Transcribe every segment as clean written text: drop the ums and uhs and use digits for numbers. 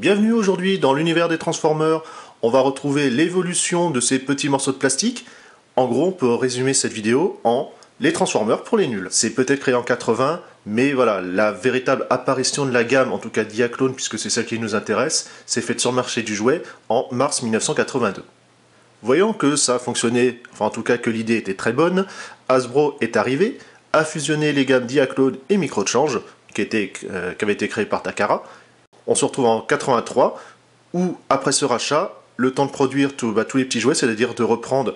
Bienvenue aujourd'hui dans l'univers des Transformers. On va retrouver l'évolution de ces petits morceaux de plastique. En gros, on peut résumer cette vidéo en les Transformers pour les nuls. C'est peut-être créé en 80, mais voilà, la véritable apparition de la gamme, en tout cas Diaclone, puisque c'est celle qui nous intéresse, s'est faite sur le marché du jouet en mars 1982. Voyant que ça fonctionnait, enfin en tout cas que l'idée était très bonne, Hasbro est arrivé, a fusionné les gammes Diaclone et Microchange, qui avait été créées par Takara. On se retrouve en 83, où après ce rachat, le temps de produire tous les petits jouets, c'est-à-dire de reprendre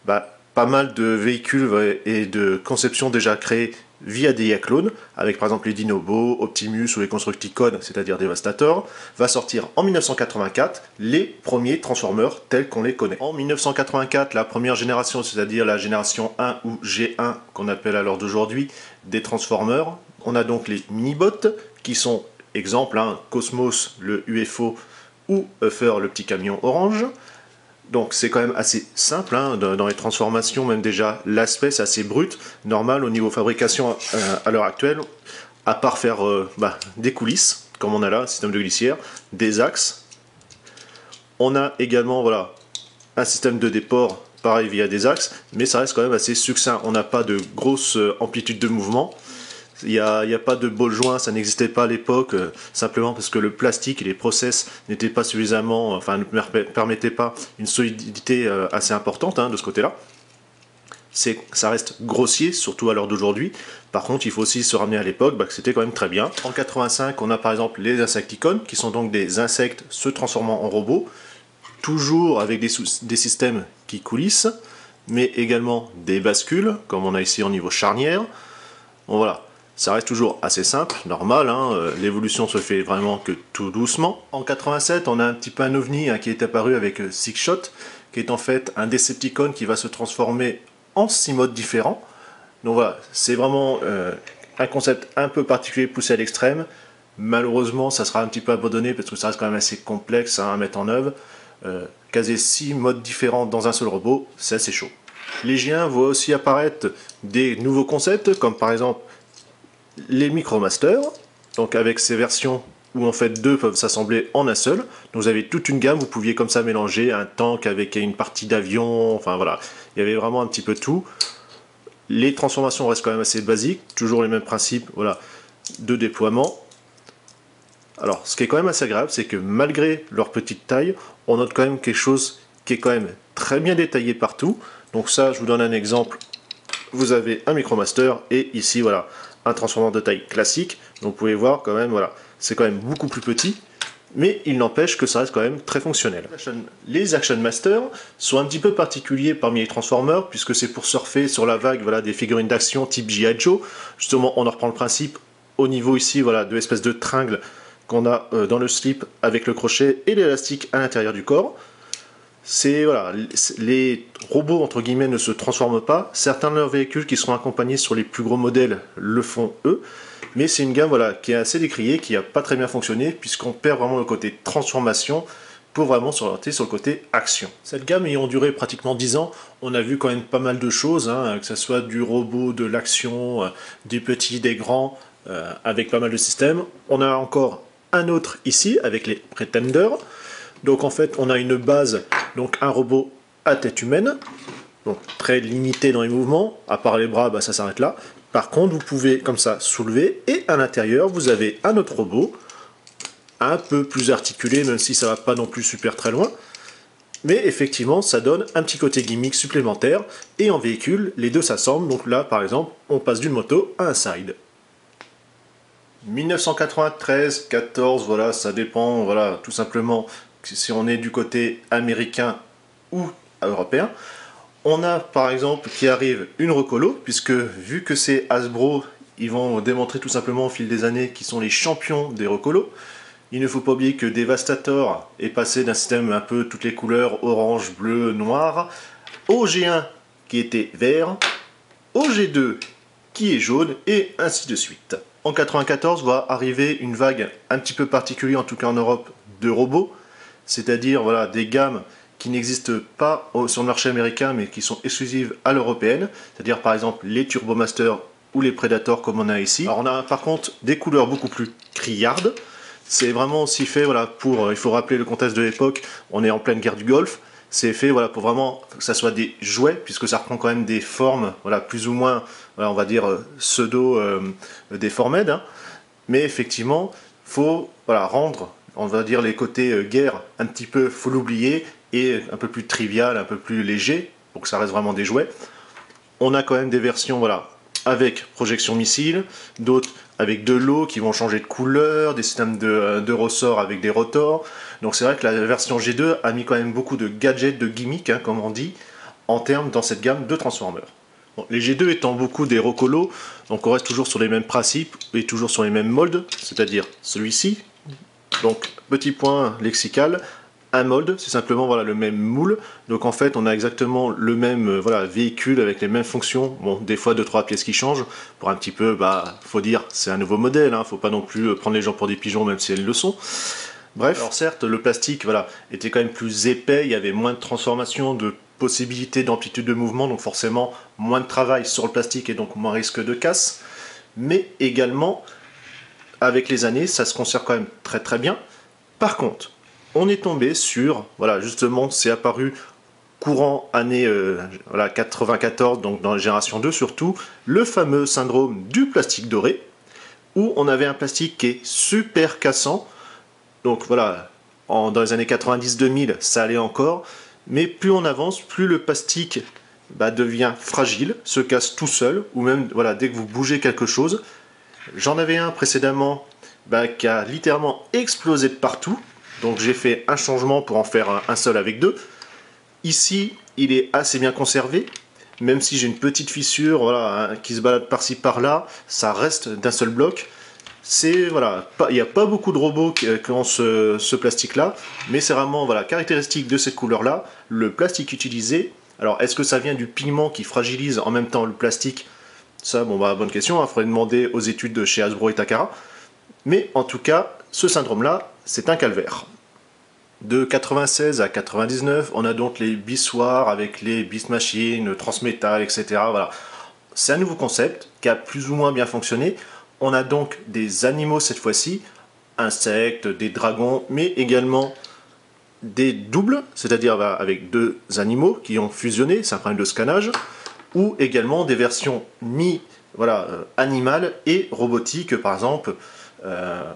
pas mal de véhicules et de conceptions déjà créées via des Diaclone, avec par exemple les Dinobots, Optimus ou les Constructicons, c'est-à-dire Devastator, va sortir en 1984 les premiers Transformers tels qu'on les connaît. En 1984, la première génération, c'est-à-dire la génération 1 ou G1, qu'on appelle à l'heure d'aujourd'hui, des Transformers, on a donc les Minibots, qui sont, exemple, Cosmos, le UFO, ou Uffer, le petit camion orange. Donc c'est quand même assez simple dans les transformations, même déjà l'aspect c'est assez brut, normal au niveau fabrication à l'heure actuelle, à part faire des coulisses, comme on a là, un système de glissière, des axes. On a également un système de déport, pareil via des axes, mais ça reste quand même assez succinct, on n'a pas de grosse amplitude de mouvement. Il n'y a pas de ball joint, ça n'existait pas à l'époque, simplement parce que le plastique et les process n'étaient pas suffisamment, ne permettaient pas une solidité assez importante de ce côté-là. Ça reste grossier, surtout à l'heure d'aujourd'hui. Par contre, il faut aussi se ramener à l'époque, que c'était quand même très bien. En 85, on a par exemple les Insecticons, qui sont donc des insectes se transformant en robots, toujours avec des systèmes qui coulissent, mais également des bascules, comme on a ici au niveau charnière. Bon voilà. Ça reste toujours assez simple, normal, l'évolution se fait vraiment que tout doucement. En 87, on a un petit peu un ovni qui est apparu avec Six Shot, qui est en fait un Decepticon qui va se transformer en 6 modes différents. Donc voilà, c'est vraiment un concept un peu particulier poussé à l'extrême. Malheureusement, ça sera un petit peu abandonné parce que ça reste quand même assez complexe à mettre en œuvre. Caser 6 modes différents dans un seul robot, c'est assez chaud. Les G1 voient aussi apparaître des nouveaux concepts, comme par exemple les Micromasters, donc avec ces versions où en fait deux peuvent s'assembler en un seul. Donc vous avez toute une gamme, vous pouviez comme ça mélanger un tank avec une partie d'avion, enfin voilà, il y avait vraiment un petit peu tout. Les transformations restent quand même assez basiques, toujours les mêmes principes, de déploiement. Alors ce qui est quand même assez agréable, c'est que malgré leur petite taille, on note quand même quelque chose qui est quand même très bien détaillé partout. Donc ça, je vous donne un exemple. Vous avez un Micromaster et ici un transformateur de taille classique. Donc vous pouvez voir quand même, c'est quand même beaucoup plus petit, mais il n'empêche que ça reste quand même très fonctionnel. Les Action Masters sont un petit peu particuliers parmi les Transformers, puisque c'est pour surfer sur la vague des figurines d'action type G.I. Joe. Justement, on en reprend le principe au niveau ici de l'espèce de tringle qu'on a dans le slip avec le crochet et l'élastique à l'intérieur du corps. Les robots entre guillemets ne se transforment pas. Certains de leurs véhicules qui seront accompagnés sur les plus gros modèles le font eux, mais c'est une gamme qui est assez décriée, qui n'a pas très bien fonctionné puisqu'on perd vraiment le côté transformation pour vraiment s'orienter sur le côté action. Cette gamme ayant duré pratiquement 10 ans, on a vu quand même pas mal de choses, que ce soit du robot, de l'action, des petits, des grands, avec pas mal de systèmes. On a encore un autre ici avec les Pretenders. Donc en fait on a une base, donc un robot à tête humaine, donc très limité dans les mouvements, à part les bras, ça s'arrête là. Par contre vous pouvez comme ça soulever et à l'intérieur vous avez un autre robot, un peu plus articulé même si ça va pas non plus super très loin. Mais effectivement ça donne un petit côté gimmick supplémentaire et en véhicule les deux s'assemblent, donc là par exemple on passe d'une moto à un side. 1993, 14, ça dépend, tout simplement si on est du côté américain ou européen. On a par exemple qui arrive une recolo, puisque vu que c'est Hasbro, ils vont démontrer tout simplement au fil des années qu'ils sont les champions des recolos. Il ne faut pas oublier que Devastator est passé d'un système un peu toutes les couleurs, orange, bleu, noir, au G1 qui était vert, au G2 qui est jaune, et ainsi de suite. En 94 va arriver une vague un petit peu particulière, en tout cas en Europe, de robots, c'est-à-dire des gammes qui n'existent pas sur le marché américain mais qui sont exclusives à l'européenne, c'est-à-dire par exemple les Turbomaster ou les Predators comme on a ici. Alors on a par contre des couleurs beaucoup plus criardes, C'est vraiment aussi fait voilà, pour, il faut rappeler le contexte de l'époque, on est en pleine guerre du Golfe, c'est fait voilà, pour vraiment que ça soit des jouets, puisque ça reprend quand même des formes voilà, plus ou moins, voilà, on va dire, pseudo-déformées, hein. Mais effectivement, faut voilà, rendre, on va dire, les côtés guerre un petit peu, faut l'oublier, et un peu plus trivial, un peu plus léger, pour que ça reste vraiment des jouets. On a quand même des versions voilà, avec projection missile, d'autres avec de l'eau qui vont changer de couleur, des systèmes de ressorts avec des rotors. Donc c'est vrai que la version G2 a mis quand même beaucoup de gadgets, de gimmicks, hein, comme on dit, en termes dans cette gamme de Transformers. Bon, les G2 étant beaucoup des rocolos, donc on reste toujours sur les mêmes principes et toujours sur les mêmes moldes, c'est-à-dire celui-ci. Donc petit point lexical, un mold, c'est simplement voilà, le même moule. Donc en fait, on a exactement le même voilà, véhicule avec les mêmes fonctions. Bon, des fois 2-3 pièces qui changent. Pour un petit peu, bah, faut dire, c'est un nouveau modèle. Hein, faut pas non plus prendre les gens pour des pigeons, même si elles le sont. Bref, alors certes, le plastique voilà, était quand même plus épais. Il y avait moins de transformation, de possibilités d'amplitude de mouvement. Donc forcément, moins de travail sur le plastique et donc moins risque de casse. Mais également, avec les années, ça se conserve quand même très très bien. Par contre, on est tombé sur, voilà, justement, c'est apparu courant année voilà, 94, donc dans la génération 2 surtout, le fameux syndrome du plastique doré, où on avait un plastique qui est super cassant. Donc voilà, dans les années 90-2000, ça allait encore, mais plus on avance, plus le plastique devient fragile, se casse tout seul, ou même voilà, dès que vous bougez quelque chose. J'en avais un précédemment qui a littéralement explosé de partout. Donc j'ai fait un changement pour en faire un seul avec deux. Ici, il est assez bien conservé. Même si j'ai une petite fissure voilà, qui se balade par-ci par-là, ça reste d'un seul bloc. Voilà, il n'y a pas beaucoup de robots qui ont ce plastique-là, mais c'est vraiment voilà, caractéristique de cette couleur-là. Le plastique utilisé, alors est-ce que ça vient du pigment qui fragilise en même temps le plastique? Ça, bon, bonne question, il faudrait demander aux études de chez Hasbro et Takara. Mais en tout cas, ce syndrome-là, c'est un calvaire. De 96 à 99, on a donc les bissoirs avec les Beast Machines, Transmetal, etc. Voilà. C'est un nouveau concept qui a plus ou moins bien fonctionné. On a donc des animaux cette fois-ci, insectes, des dragons, mais également des doubles, c'est-à-dire avec deux animaux qui ont fusionné, c'est un problème de scannage, ou également des versions animales et robotiques, par exemple,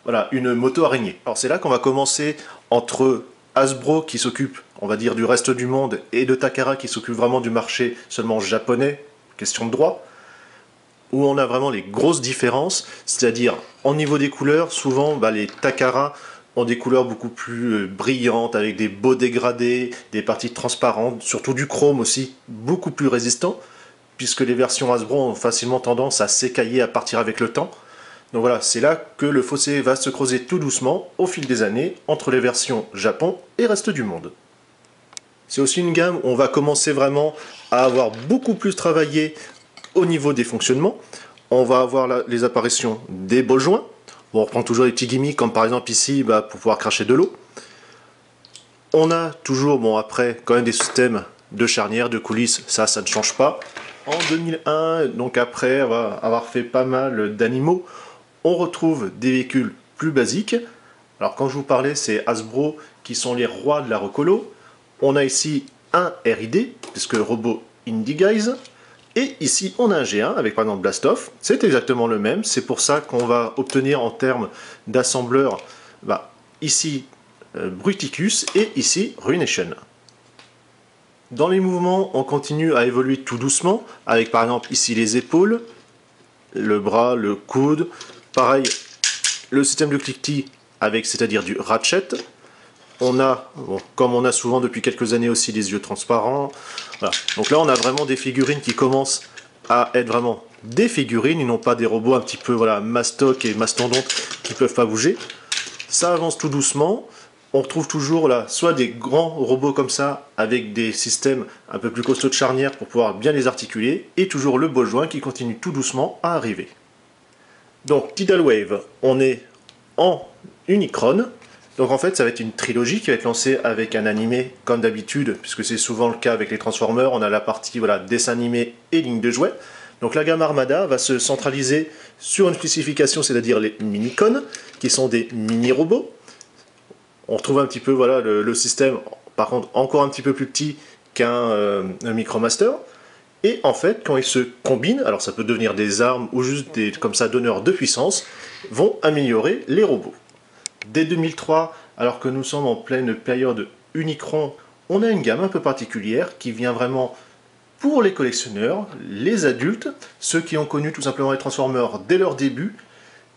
voilà, une moto araignée. Alors c'est là qu'on va commencer entre Hasbro qui s'occupe, on va dire, du reste du monde et de Takara qui s'occupe vraiment du marché seulement japonais, question de droit, où on a vraiment les grosses différences, c'est-à-dire au niveau des couleurs, souvent les Takara ont des couleurs beaucoup plus brillantes, avec des beaux dégradés, des parties transparentes, surtout du chrome aussi, beaucoup plus résistant, puisque les versions Hasbro ont facilement tendance à s'écailler, à partir avec le temps. Donc voilà, c'est là que le fossé va se creuser tout doucement au fil des années entre les versions Japon et reste du monde. C'est aussi une gamme où on va commencer vraiment à avoir beaucoup plus travaillé au niveau des fonctionnements. On va avoir les apparitions des bols joints. Bon, on reprend toujours les petits gimmicks comme par exemple ici pour pouvoir cracher de l'eau. On a toujours, après, quand même des systèmes de charnières, de coulisses, ça ne change pas. En 2001, donc après avoir fait pas mal d'animaux, on retrouve des véhicules plus basiques. Alors quand je vous parlais, c'est Hasbro qui sont les rois de la recolo. On a ici un RID, puisque robot Indie Guys. Et ici, on a un G1 avec par exemple Blastoff. C'est exactement le même. C'est pour ça qu'on va obtenir en termes d'assembleur, ici Bruticus et ici Ruination. Dans les mouvements, on continue à évoluer tout doucement, avec par exemple ici les épaules, le bras, le coude. Pareil, le système de cliquetis avec, c'est-à-dire du ratchet. On a, comme on a souvent depuis quelques années aussi, des yeux transparents. Voilà. Donc là, on a vraiment des figurines qui commencent à être vraiment des figurines, et non pas des robots un petit peu mastoc et mastodontes qui ne peuvent pas bouger. Ça avance tout doucement. On retrouve toujours là, soit des grands robots comme ça, avec des systèmes un peu plus costauds de charnières pour pouvoir bien les articuler, et toujours le bol joint qui continue tout doucement à arriver. Donc Tidal Wave, on est en Unicron. Donc en fait ça va être une trilogie qui va être lancée avec un animé comme d'habitude, puisque c'est souvent le cas avec les Transformers, on a la partie dessin animé et ligne de jouets. Donc la gamme Armada va se centraliser sur une spécification, c'est-à-dire les mini-con, qui sont des mini-robots. On retrouve un petit peu voilà, le système, par contre encore un petit peu plus petit qu'un Micromaster. Et en fait, quand ils se combinent, alors ça peut devenir des armes ou juste des comme ça donneurs de puissance, vont améliorer les robots. Dès 2003, alors que nous sommes en pleine période Unicron, on a une gamme un peu particulière qui vient vraiment pour les collectionneurs, les adultes, ceux qui ont connu tout simplement les Transformers dès leur début,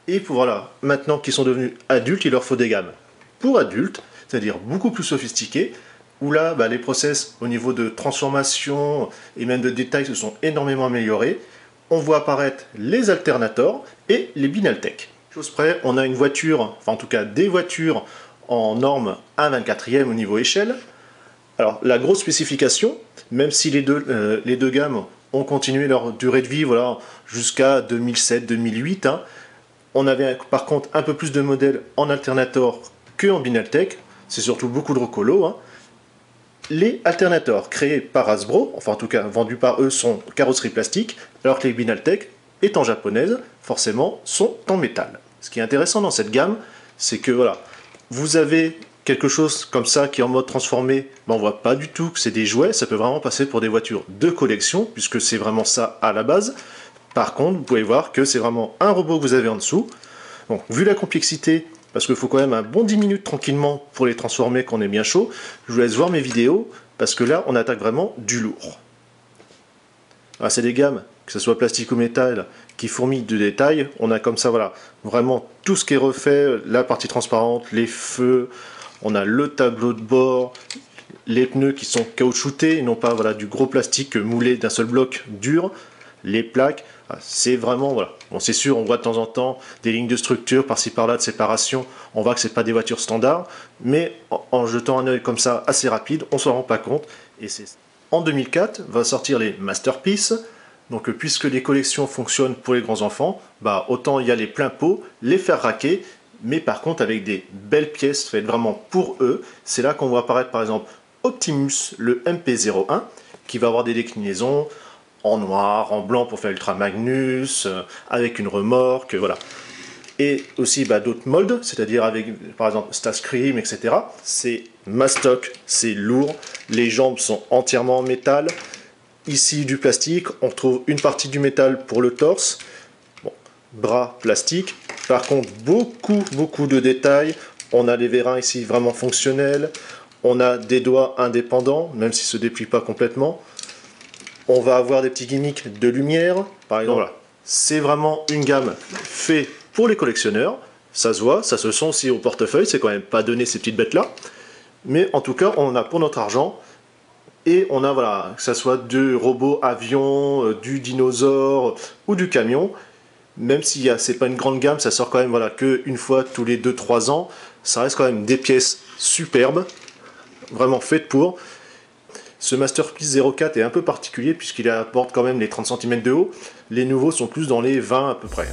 et pour voilà, maintenant qu'ils sont devenus adultes, il leur faut des gammes pour adultes, c'est-à-dire beaucoup plus sophistiquées, où là, les process au niveau de transformation et même de détail se sont énormément améliorés. On voit apparaître les Alternators et les Binaltech. Chose près, on a une voiture, enfin en tout cas des voitures en norme 1/24e au niveau échelle. Alors la grosse spécification, même si les deux gammes ont continué leur durée de vie voilà, jusqu'à 2007-2008, hein, on avait par contre un peu plus de modèles en Alternator qu'en Binaltech, c'est surtout beaucoup de recolo. Hein. Les Alternators créés par Hasbro, enfin en tout cas vendus par eux, sont carrosserie plastique, alors que les Binaltech, étant japonaises, forcément sont en métal. Ce qui est intéressant dans cette gamme, c'est que voilà, vous avez quelque chose comme ça qui est en mode transformé, on voit pas du tout que c'est des jouets, ça peut vraiment passer pour des voitures de collection, puisque c'est vraiment ça à la base. Par contre, vous pouvez voir que c'est vraiment un robot que vous avez en dessous. Donc, vu la complexité, parce qu'il faut quand même un bon 10 minutes tranquillement pour les transformer quand on est bien chaud, je vous laisse voir mes vidéos, parce que là, on attaque vraiment du lourd. C'est des gammes, que ce soit plastique ou métal, qui fourmillent de détails. On a comme ça, voilà, vraiment tout ce qui est refait, la partie transparente, les feux, on a le tableau de bord, les pneus qui sont caoutchoutés, et non pas voilà, du gros plastique moulé d'un seul bloc dur, les plaques, c'est vraiment, voilà. Bon, c'est sûr, on voit de temps en temps des lignes de structure par-ci par-là de séparation, on voit que c'est pas des voitures standards, mais en jetant un œil comme ça assez rapide, on s'en rend pas compte. Et en 2004, va sortir les Masterpiece. Donc puisque les collections fonctionnent pour les grands enfants, autant y aller plein pot, les faire raquer, mais par contre avec des belles pièces faites vraiment pour eux. C'est là qu'on voit apparaître par exemple Optimus, le MP01, qui va avoir des déclinaisons en noir, en blanc pour faire Ultra Magnus, avec une remorque, voilà. Et aussi d'autres moldes, c'est-à-dire avec par exemple Starscream, etc. C'est mastoc, c'est lourd, les jambes sont entièrement en métal. Ici du plastique, on retrouve une partie du métal pour le torse, bon, bras plastique, par contre beaucoup de détails, on a les vérins ici vraiment fonctionnels, on a des doigts indépendants, même s'ils ne se déplient pas complètement, on va avoir des petits gimmicks de lumière, par exemple, voilà. C'est vraiment une gamme faite pour les collectionneurs, ça se voit, ça se sent aussi au portefeuille, c'est quand même pas donné ces petites bêtes là, mais en tout cas on en a pour notre argent. Et on a, voilà, que ce soit du robot avion, du dinosaure ou du camion, même si c'est pas une grande gamme, ça sort quand même voilà, qu'une fois tous les 2-3 ans, ça reste quand même des pièces superbes, vraiment faites pour. Ce Masterpiece 04 est un peu particulier puisqu'il apporte quand même les 30 cm de haut, les nouveaux sont plus dans les 20 à peu près.